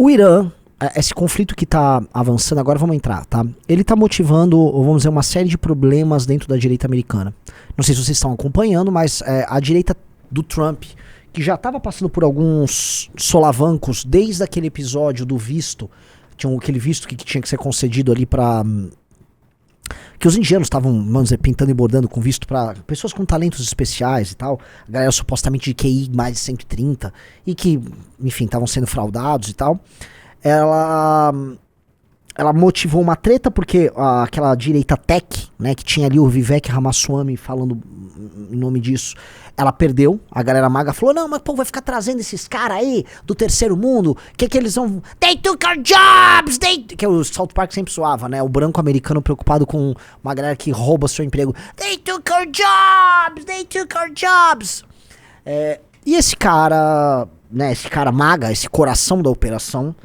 O Irã, esse conflito que tá avançando, agora vamos entrar, tá? Ele tá motivando, vamos dizer, uma série de problemas dentro da direita americana. Não sei se vocês estão acompanhando, mas a direita do Trump, que já estava passando por alguns solavancos desde aquele episódio do visto, tinha aquele visto que tinha que ser concedido ali para que os indianos estavam, vamos dizer, pintando e bordando com visto para pessoas com talentos especiais e tal, a galera supostamente de QI mais de 130, e que, enfim, estavam sendo fraudados e tal. Ela motivou uma treta porque aquela direita tech, né, que tinha ali o Vivek Ramaswamy falando em nome disso, ela perdeu. A galera maga falou, não, mas pô, vai ficar trazendo esses caras aí do terceiro mundo, que eles vão... They took our jobs! Que o South Park sempre soava, né? O branco americano preocupado com uma galera que rouba seu emprego. They took our jobs! They took our jobs! E esse cara, né, esse cara maga, esse coração da operação,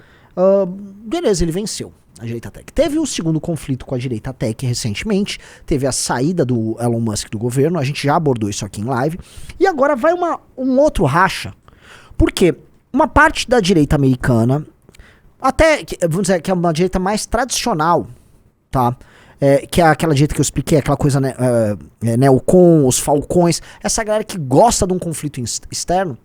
beleza, ele venceu. A direita tech. Teve o segundo conflito com a direita tech recentemente, teve a saída do Elon Musk do governo, a gente já abordou isso aqui em live, e agora vai um outro racha, porque uma parte da direita americana, até, vamos dizer, que é uma direita mais tradicional, tá? Que é aquela direita que eu expliquei, aquela coisa, né, neocon, os falcões, essa galera que gosta de um conflito externo,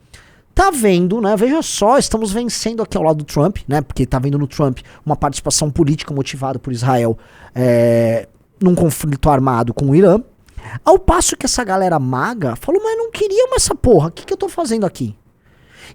tá vendo, né? Veja só, estamos vencendo aqui ao lado do Trump, né? Porque tá vendo no Trump uma participação política motivada por Israel num conflito armado com o Irã. Ao passo que essa galera maga falou, mas não queríamos essa porra, o que eu tô fazendo aqui?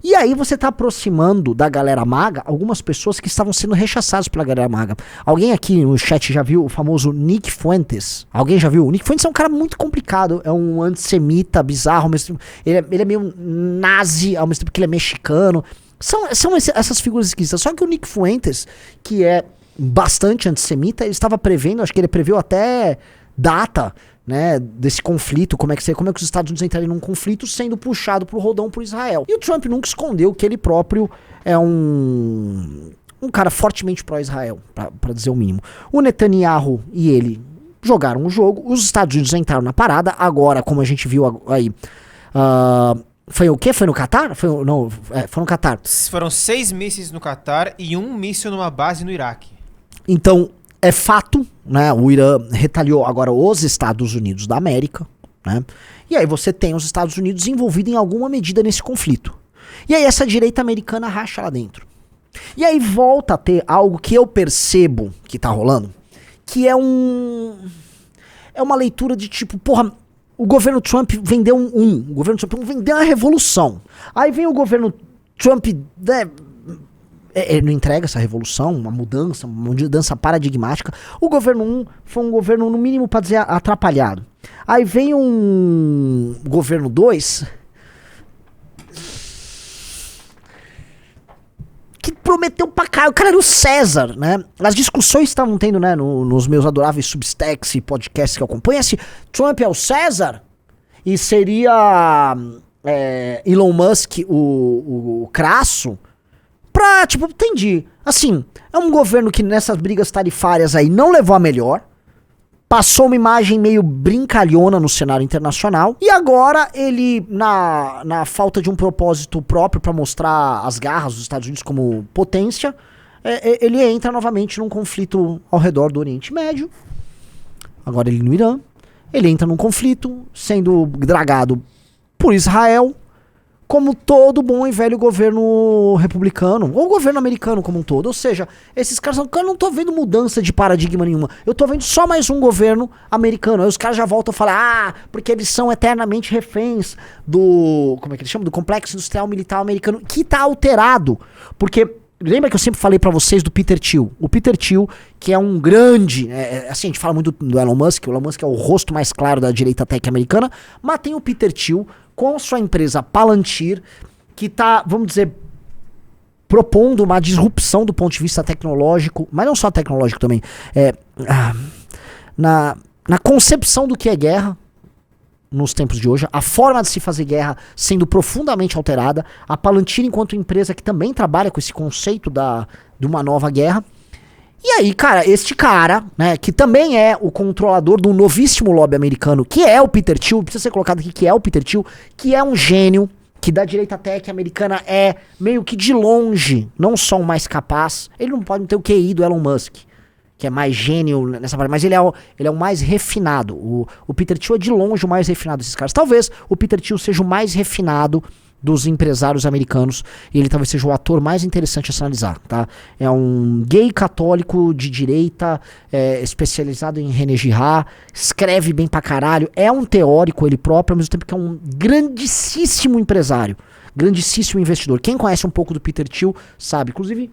E aí você tá aproximando da galera maga algumas pessoas que estavam sendo rechaçadas pela galera maga. Alguém aqui no chat já viu o famoso Nick Fuentes? Alguém já viu? O Nick Fuentes é um cara muito complicado, é um antissemita bizarro, ao mesmo tempo, ele é meio nazi, ao mesmo tempo que ele é mexicano. São essas figuras esquisitas. Só que o Nick Fuentes, que é bastante antissemita, ele estava prevendo, acho que ele previu até data, né, desse conflito, como é que os Estados Unidos entrariam num conflito sendo puxado pro rodão por Israel. E o Trump nunca escondeu que ele próprio é um cara fortemente pró-Israel, pra dizer o mínimo. O Netanyahu e ele jogaram o jogo, os Estados Unidos entraram na parada, agora, como a gente viu aí, foi o quê? Foi no Catar? Foi no Catar. Foram 6 mísseis no Catar e 1 míssil numa base no Iraque. Então, é fato, né? O Irã retaliou agora os Estados Unidos da América, né? E aí você tem os Estados Unidos envolvidos em alguma medida nesse conflito. E aí essa direita americana racha lá dentro. E aí volta a ter algo que eu percebo que tá rolando, que é uma leitura de tipo, porra, o governo Trump vendeu o governo Trump vendeu uma revolução. Aí vem o governo Trump, né, ele não entrega essa revolução, uma mudança paradigmática. O governo 1 foi um governo, no mínimo, para dizer, atrapalhado. Aí vem um governo 2 que prometeu pra cá. O cara era o César, né? As discussões estavam tendo, né, nos meus adoráveis substacks e podcasts que eu acompanho. Esse Trump é o César e seria Elon Musk o crasso. Tipo, entendi. Assim, é um governo que nessas brigas tarifárias aí não levou a melhor. Passou uma imagem meio brincalhona no cenário internacional. E agora ele, na falta de um propósito próprio pra mostrar as garras dos Estados Unidos como potência, ele entra novamente num conflito ao redor do Oriente Médio. Agora ele no Irã. Ele entra num conflito sendo dragado por Israel, como todo bom e velho governo republicano, ou governo americano como um todo. Ou seja, esses caras eu não tô vendo mudança de paradigma nenhuma, eu tô vendo só mais um governo americano. Aí os caras já voltam a falar, porque eles são eternamente reféns do, como é que eles chamam? Do complexo industrial militar americano, que tá alterado, porque lembra que eu sempre falei pra vocês do Peter Thiel? O Peter Thiel, que é um grande, assim, a gente fala muito do Elon Musk, o Elon Musk é o rosto mais claro da direita tech americana, mas tem o Peter Thiel com sua empresa Palantir, que tá, vamos dizer, propondo uma disrupção do ponto de vista tecnológico, mas não só tecnológico também, na concepção do que é guerra nos tempos de hoje, a forma de se fazer guerra sendo profundamente alterada, a Palantir enquanto empresa que também trabalha com esse conceito de uma nova guerra. E aí, cara, este cara, né, que também é o controlador do novíssimo lobby americano, que é o Peter Thiel, precisa ser colocado aqui que é o Peter Thiel, que é um gênio, que da direita tech americana é meio que de longe, não só o mais capaz, ele não pode ter o QI do Elon Musk, que é mais gênio nessa parte, mas ele é o mais refinado. O Peter Thiel é de longe o mais refinado desses caras. Talvez o Peter Thiel seja o mais refinado dos empresários americanos, e ele talvez seja o ator mais interessante a se analisar, tá? É um gay católico de direita, especializado em René Girard, escreve bem pra caralho, é um teórico ele próprio, ao mesmo tempo que é um grandíssimo empresário, grandíssimo investidor. Quem conhece um pouco do Peter Thiel sabe, inclusive...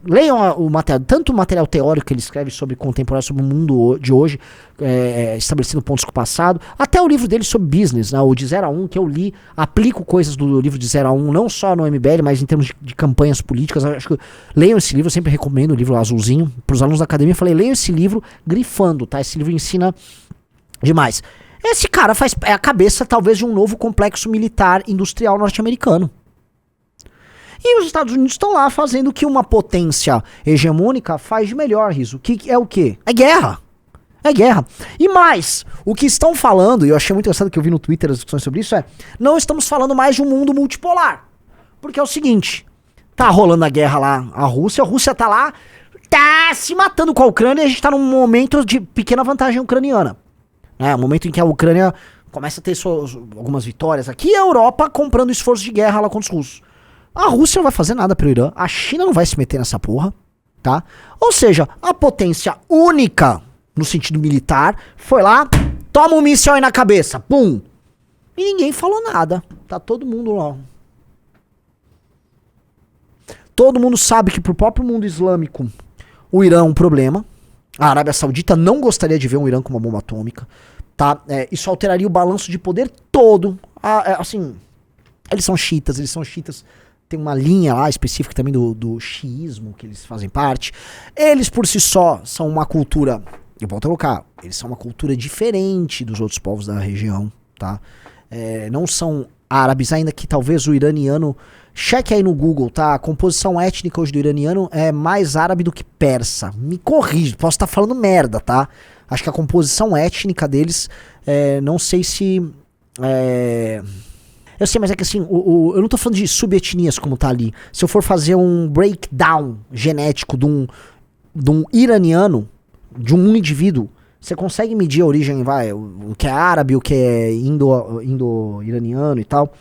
leiam o material, tanto o material teórico que ele escreve sobre contemporâneo, sobre o mundo de hoje, estabelecendo pontos com o passado, até o livro dele sobre business, né, o de 0 a 1, que eu li, aplico coisas do livro de 0 a 1, não só no MBL, mas em termos de campanhas políticas. Acho que leiam esse livro, eu sempre recomendo o livro azulzinho, para os alunos da academia, eu falei, leiam esse livro grifando, tá? Esse livro ensina demais. Esse cara é a cabeça, talvez, de um novo complexo militar industrial norte-americano. E os Estados Unidos estão lá fazendo o que uma potência hegemônica faz de melhor, Riso. Que é o quê? É guerra. É guerra. E mais, o que estão falando, e eu achei muito engraçado que eu vi no Twitter as discussões sobre isso, não estamos falando mais de um mundo multipolar. Porque é o seguinte, tá rolando a guerra lá, a Rússia tá lá, tá se matando com a Ucrânia, e a gente tá num momento de pequena vantagem ucraniana. Um momento em que a Ucrânia começa a ter algumas vitórias aqui, e a Europa comprando esforço de guerra lá contra os russos. A Rússia não vai fazer nada pro Irã, a China não vai se meter nessa porra, tá? Ou seja, a potência única, no sentido militar, foi lá, toma um míssil aí na cabeça, pum! E ninguém falou nada, tá todo mundo lá. Todo mundo sabe que pro próprio mundo islâmico, o Irã é um problema. A Arábia Saudita não gostaria de ver um Irã com uma bomba atômica, tá? Isso alteraria o balanço de poder todo. Assim, eles são xiitas, tem uma linha lá específica também do xiismo, que eles fazem parte. Eles por si só são uma cultura, eu volto a colocar, eles são uma cultura diferente dos outros povos da região, tá? Não são árabes, ainda que talvez o iraniano, cheque aí no Google, tá? A composição étnica hoje do iraniano é mais árabe do que persa. Me corrija, posso estar falando merda, tá? Acho que a composição étnica deles, não sei se... Eu sei, mas é que assim, eu não tô falando de subetnias como tá ali. Se eu for fazer um breakdown genético de um iraniano, de um indivíduo, você consegue medir a origem, o que é árabe, o que é indo-iraniano e tal.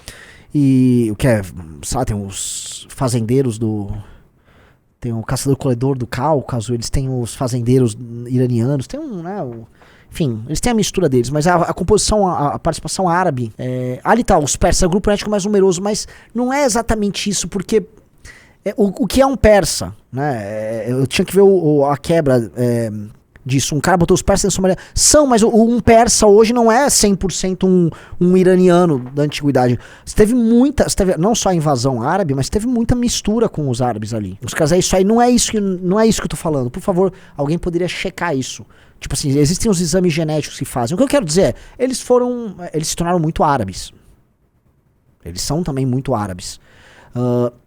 E o que é, sabe, tem os fazendeiros tem o caçador-colhedor do Cáucaso, eles têm os fazendeiros iranianos, tem enfim, eles têm a mistura deles, mas a composição, a participação árabe, ali tá, os persas, é o grupo étnico mais numeroso, mas não é exatamente isso, porque o que é um persa, né? Eu tinha que ver a quebra disso. Um cara botou os persas em Somalia. Mas um persa hoje não é 100% um iraniano da antiguidade. Teve não só a invasão árabe, mas teve muita mistura com os árabes ali. Os caras, isso aí não é isso que eu tô falando. Por favor, alguém poderia checar isso. Tipo assim, existem os exames genéticos que fazem. O que eu quero dizer eles se tornaram muito árabes. Eles são também muito árabes.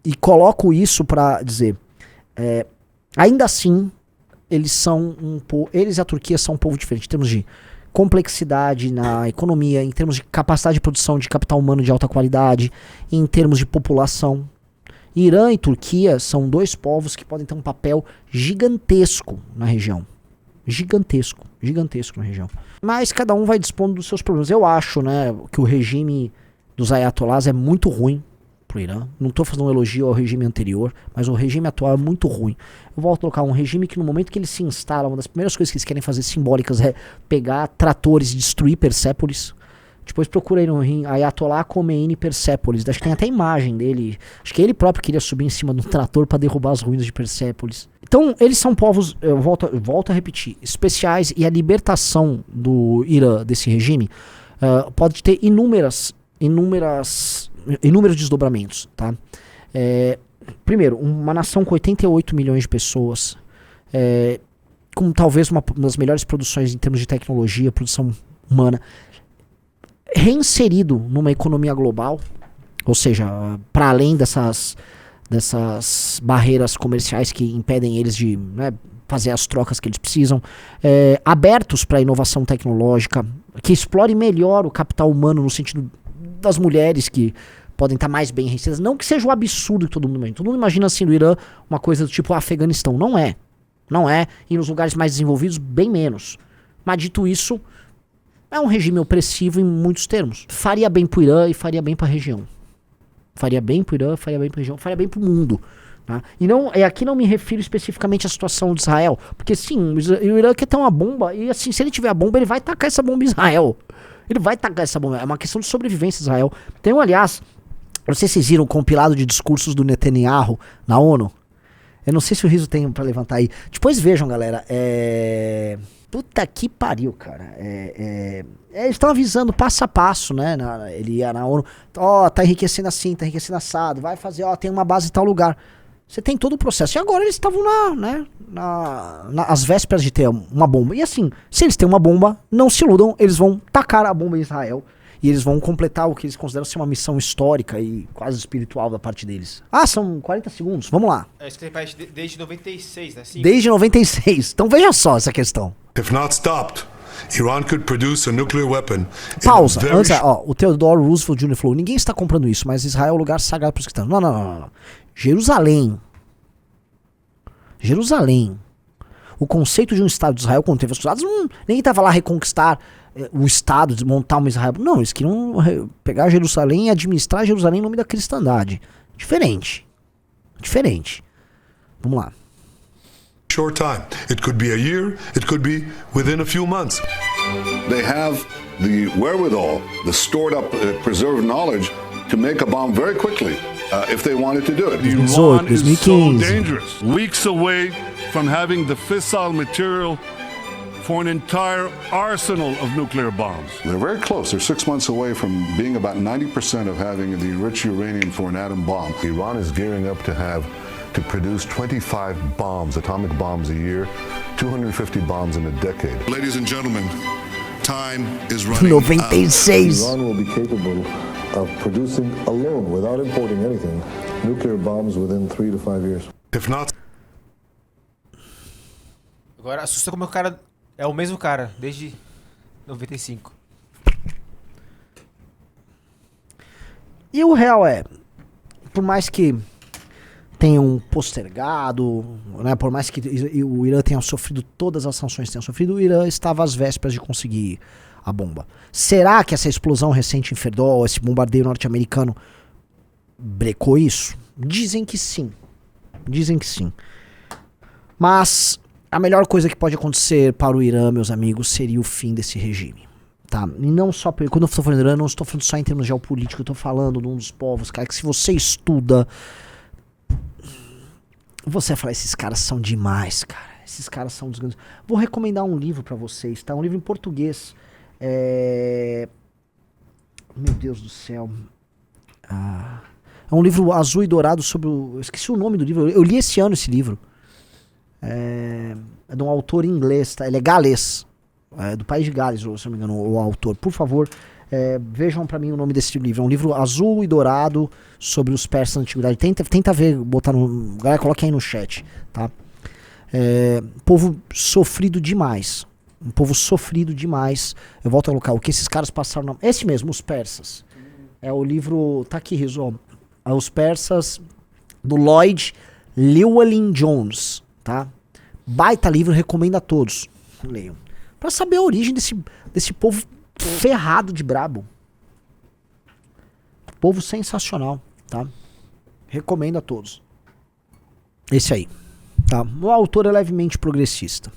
E coloco isso pra dizer, ainda assim, eles e a Turquia são um povo diferente em termos de complexidade na economia, em termos de capacidade de produção de capital humano de alta qualidade, em termos de população. Irã e Turquia são dois povos que podem ter um papel gigantesco na região. Gigantesco na região. Mas cada um vai dispondo dos seus problemas. Eu acho, né, que o regime dos ayatollahs é muito ruim pro Irã. Não tô fazendo um elogio ao regime anterior, mas o regime atual é muito ruim. Eu vou colocar um regime que no momento que ele se instala, uma das primeiras coisas que eles querem fazer simbólicas é pegar tratores e destruir Persépolis. Depois procura aí no Ayatollah Khomeini Persépolis. Acho que tem até imagem dele. Acho que ele próprio queria subir em cima de um trator para derrubar as ruínas de Persépolis. Então, eles são povos, eu volto a repetir, especiais, e a libertação do Irã desse regime pode ter inúmeros desdobramentos, tá? Primeiro, uma nação com 88 milhões de pessoas, com talvez uma das melhores produções em termos de tecnologia, produção humana, reinserido numa economia global, ou seja, para além dessas barreiras comerciais que impedem eles de fazer as trocas que eles precisam, abertos para inovação tecnológica, que explore melhor o capital humano no sentido das mulheres que podem estar mais bem enriquecidas. Não que seja o absurdo que todo mundo imagina. Todo mundo imagina assim do Irã uma coisa do tipo Afeganistão. Não é. Não é. E nos lugares mais desenvolvidos, bem menos. Mas dito isso, é um regime opressivo em muitos termos. Faria bem pro Irã e faria bem pra região. Faria bem pro Irã, faria bem pra região, faria bem pro mundo. Tá? E não, aqui não me refiro especificamente à situação de Israel. Porque sim, o Irã quer ter uma bomba. E assim, se ele tiver a bomba, ele vai tacar essa bomba em Israel. Ele vai tacar essa bomba. É uma questão de sobrevivência em Israel. Tem um, aliás, não sei se vocês viram o compilado de discursos do Netanyahu na ONU. Eu não sei se o Riso tem pra levantar aí. Depois vejam, galera. Puta que pariu, cara. Eles estão avisando passo a passo, né? Ele ia na ONU. Ó, tá enriquecendo assim, tá enriquecendo assado. Vai fazer, ó, tem uma base em tal lugar. Você tem todo o processo. E agora eles estavam às vésperas de ter uma bomba. E assim, se eles têm uma bomba, não se iludam, eles vão tacar a bomba em Israel. E eles vão completar o que eles consideram ser uma missão histórica e quase espiritual da parte deles. Ah, são 40 segundos. Vamos lá. Isso que repete desde 96, né? Desde 96. Então veja só essa questão. If not stopped, Iran could produce a nuclear weapon. Pausa. Antes, o Theodore Roosevelt Jr. falou, ninguém está comprando isso, mas Israel é o lugar sagrado para os cristãos. Não. Jerusalém. O conceito de um Estado de Israel, quando teve os cruzados, ninguém estava lá reconquistar o Estado, desmontar uma Israel. Não, eles queriam pegar Jerusalém e administrar Jerusalém em nome da cristandade. Diferente. Vamos lá. Short time. It could be a year, it could be within a few months. They have the wherewithal, the stored up, preserved knowledge to make a bomb very quickly if they wanted to do it. Iran is so dangerous. Weeks away from having the fissile material for an entire arsenal of nuclear bombs. They're very close. They're 6 months away from being about 90% of having the enriched uranium for an atom bomb. Iran is gearing up to produce 25 bombs, atomic bombs a year, 250 bombs in a decade. Ladies and gentlemen, time is running 96. Iran will be capable of producing alone, without importing anything, nuclear bombs within 3 to 5 years. If not... Agora assusta como o cara é o mesmo cara, desde 95. E o real por mais que tenham postergado, né, por mais que o Irã tenha sofrido todas as sanções que tenham sofrido, o Irã estava às vésperas de conseguir a bomba. Será que essa explosão recente em Ferdol, esse bombardeio norte-americano, brecou isso? Dizem que sim. Mas a melhor coisa que pode acontecer para o Irã, meus amigos, seria o fim desse regime. Tá? E não só, quando eu estou falando do Irã, não estou falando só em termos geopolíticos, eu estou falando de um dos povos, cara, que se você estuda, você vai falar, esses caras são demais, cara. Esses caras são dos grandes. Vou recomendar um livro pra vocês, tá? Um livro em português. Meu Deus do céu. É um livro azul e dourado sobre eu esqueci o nome do livro. Eu li esse ano esse livro. É de um autor inglês, tá? Ele é galês. Do país de Gales, se não me engano, o autor. Por favor, vejam pra mim o nome desse livro. É um livro azul e dourado sobre os persas da antiguidade. Tenta ver, botar no... Galera, coloque aí no chat, tá? Povo sofrido demais. Um povo sofrido demais. Eu volto a colocar o que esses caras passaram. Esse mesmo, os persas. É o livro... Tá aqui, Rizzo. Os persas do Lloyd Llewellyn Jones, tá? Baita livro, recomendo a todos. Leiam. Pra saber a origem desse povo ferrado de brabo. Povo sensacional, tá? Recomendo a todos. Esse aí, tá? O autor é levemente progressista.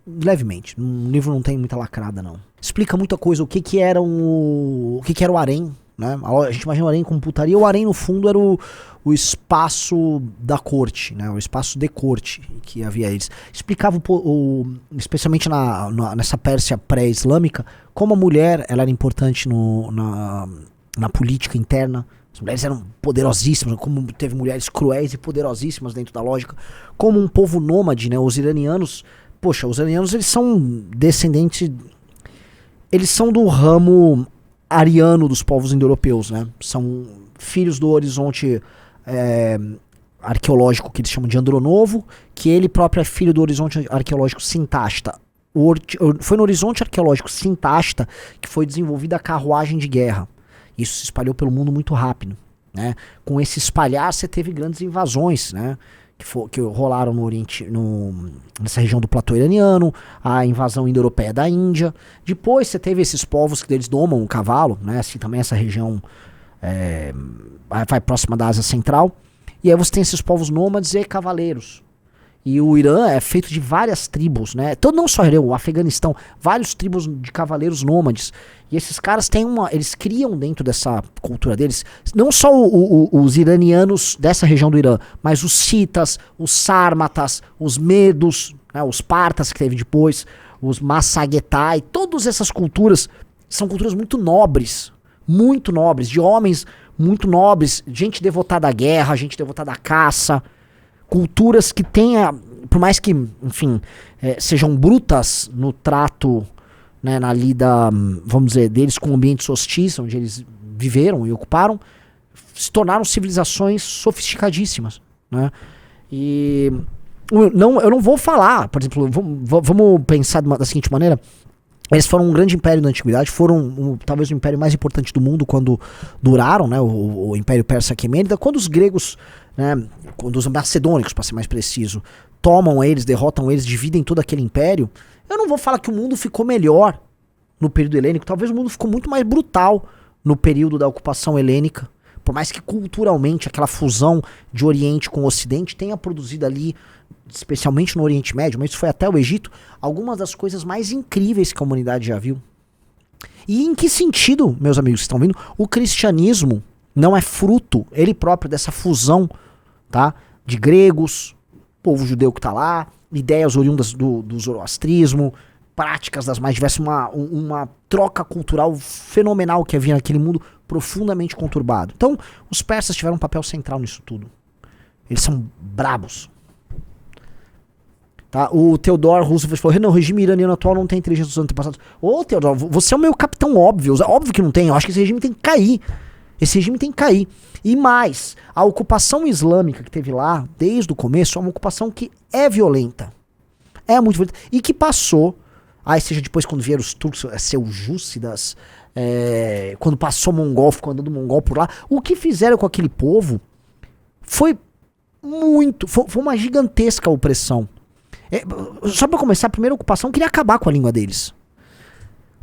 Levemente. O livro não tem muita lacrada, não. Explica muita coisa. O que era o harém, né? A gente imagina o harém como putaria. O harém, no fundo, era o espaço da corte, né? O espaço de corte que havia eles. Explicava, especialmente nessa Pérsia pré-islâmica, como a mulher ela era importante na política interna. As mulheres eram poderosíssimas, como teve mulheres cruéis e poderosíssimas dentro da lógica. Como um povo nômade, né? Os iranianos, eles são descendentes... Eles são do ramo ariano dos povos indo-europeus, né? São filhos do horizonte arqueológico que eles chamam de Andronovo, que ele próprio é filho do horizonte arqueológico Sintashta. Foi no horizonte arqueológico Sintashta que foi desenvolvida a carruagem de guerra. Isso se espalhou pelo mundo muito rápido, né? Com esse espalhar, você teve grandes invasões, né? Que rolaram no Oriente, nessa região do platô iraniano, a invasão indo-europeia da Índia. Depois você teve esses povos que eles domam o cavalo, né? Assim, também essa região vai próxima da Ásia Central. E aí você tem esses povos nômades e cavaleiros. E o Irã é feito de várias tribos, né? Então, não só o Afeganistão, vários tribos de cavaleiros nômades. E esses caras eles criam dentro dessa cultura deles, não só os iranianos dessa região do Irã, mas os citas, os sármatas, os medos, né? Os partas que teve depois, os massagetai, todas essas culturas são culturas muito nobres, de homens muito nobres, gente devotada à guerra, gente devotada à caça. Culturas que tenha, por mais que, enfim, sejam brutas no trato, né, na lida, vamos dizer, deles com ambientes hostis, onde eles viveram e ocuparam, se tornaram civilizações sofisticadíssimas, né? E eu não vou falar, por exemplo, vamos pensar da seguinte maneira: eles foram um grande império da antiguidade, foram talvez o império mais importante do mundo quando duraram, né, o Império Persa Aquemênida, quando os gregos, né, quando os macedônicos, para ser mais preciso, tomam eles, derrotam eles, dividem todo aquele império. Eu não vou falar que o mundo ficou melhor no período helênico, talvez o mundo ficou muito mais brutal no período da ocupação helênica, por mais que culturalmente aquela fusão de Oriente com Ocidente tenha produzido ali, especialmente no Oriente Médio, mas isso foi até o Egito, algumas das coisas mais incríveis que a humanidade já viu. E em que sentido, meus amigos que estão vendo, o cristianismo não é fruto, ele próprio, dessa fusão, tá, de gregos, povo judeu que está lá, ideias oriundas do zoroastrismo, práticas das mais diversas, uma troca cultural fenomenal que havia naquele mundo profundamente conturbado. Então, os persas tiveram um papel central nisso tudo. Eles são brabos. Tá? O Theodore Roosevelt falou: não, o regime iraniano atual não tem inteligência dos antepassados. Ô, Theodore, você é o meu capitão óbvio. Óbvio que não tem. Eu acho que esse regime tem que cair. Esse regime tem que cair. E mais, a ocupação islâmica que teve lá, desde o começo, é uma ocupação que é violenta. É muito violenta. E que passou, aí seja depois quando vieram os turcos, seljúcidas, quando passou mongol, ficou andando mongol por lá, o que fizeram com aquele povo foi uma gigantesca opressão. Só pra começar, a primeira ocupação queria acabar com a língua deles.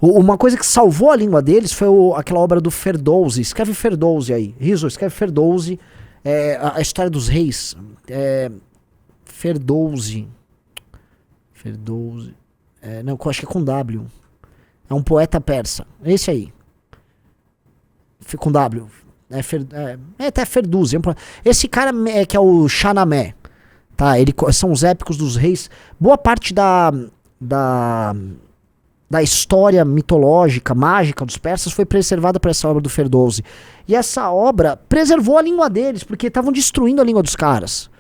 Uma coisa que salvou a língua deles foi aquela obra do Ferdowsi. Escreve Ferdowsi aí. Rizzo, escreve Ferdowsi. A história dos reis. Ferdowsi. Não, acho que é com W. É um poeta persa. Esse aí. Com W. Até Ferdowsi. Esse cara que é o Shahnameh. Tá? São os épicos dos reis. Boa parte da história mitológica, mágica dos persas foi preservada por essa obra do Ferdowsi. E essa obra preservou a língua deles, porque estavam destruindo a língua dos caras.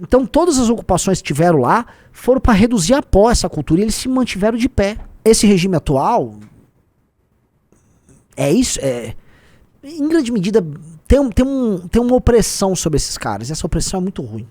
Então todas as ocupações que tiveram lá foram para reduzir a pó essa cultura, e eles se mantiveram de pé. Esse regime atual em grande medida tem uma opressão sobre esses caras, e essa opressão é muito ruim.